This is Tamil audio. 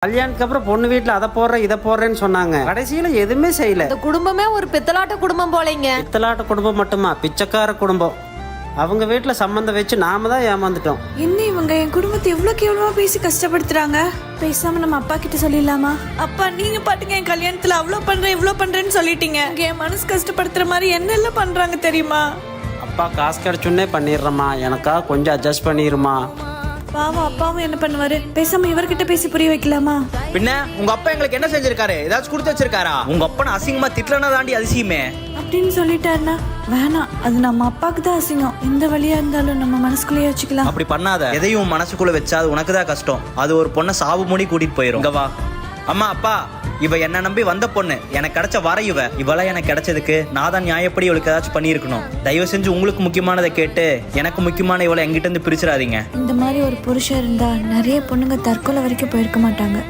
கல்யாணத்துக்கு அப்புறம் பொண்ணு வீட்டுல அதை போடுறேன் இதை போடுறேன்னு சொன்னாங்க. கடைசியில எதுவுமே செய்யல. இந்த குடும்பமே ஒரு பித்தலாட்ட குடும்பம் போலீங்க. பித்தலாட்ட குடும்பம் மட்டுமா, பிச்சைக்கார குடும்பம். அவங்க வீட்டுல சம்பந்தம் வச்சு நாம தான் ஏமாந்துட்டோம். என்ன இவங்க என் குடும்பத்தை எவ்வளவு கேவலமா பேசி கஷ்டப்படுத்துறாங்க. பேசாம நம்ம அப்பா கிட்ட சொல்லிடலாமா? அப்பா, நீங்க பாட்டுங்க என் கல்யாணத்துல அவ்வளவு பண்றேன் இவ்வளவு பண்றேன்னு சொல்லிட்டீங்க. என் மனசு கஷ்டப்படுத்துற மாதிரி என்னெல்லாம் பண்றாங்க தெரியுமா? அப்பா காசு கிடைச்சுன்னே பண்ணிடுறமா, எனக்கா கொஞ்சம் அட்ஜஸ்ட் பண்ணிருமா. பாவம், அப்பாவும் என்ன பண்ணுவாரு? பேசாம இவர்கிட்ட பேசி புரிய வைக்கலாமா? பின்ன உங்க அப்பா எங்களுக்கு என்ன செஞ்சிருக்காரு? ஏதாச்சும் கொடுத்து வச்சிருக்காரா? உங்க அப்பா அசிங்கமா திட்டலனா தாண்டி அதிசயமே அப்படின்னு சொல்லிட்டாருன்னா வேணாம், அது நம்ம அப்பாவுக்கு தான் அசிங்கம். எந்த வழியா இருந்தாலும் நம்ம மனசுக்குள்ளேயே வச்சுக்கலாம். அப்படி பண்ணாத. எதையும் மனசுக்குள்ள வச்சா அது உனக்கு தான் கஷ்டம். அது ஒரு பொண்ணை சாவு மூடி கூட்டிட்டு போயிரும். இங்க வா. அம்மா, அப்பா, இவ என்ன நம்பி வந்த பொண்ணு, எனக்கு கிடைச்ச வர இவள எனக்கு கிடைச்சதுக்கு நான் தான் நியாயப்படி இவளுக்கு ஏதாச்சும் பண்ணியிருக்கணும். தயவு செஞ்சு உங்களுக்கு முக்கியமானதை கேட்டு எனக்கு முக்கியமான இவளை எங்கிட்ட இருந்து பிரிச்சிடாதீங்க. இந்த மாதிரி ஒரு புருஷன் இருந்தா நிறைய பொண்ணுங்க தற்கொலை வரைக்கும் போயிருக்க மாட்டாங்க.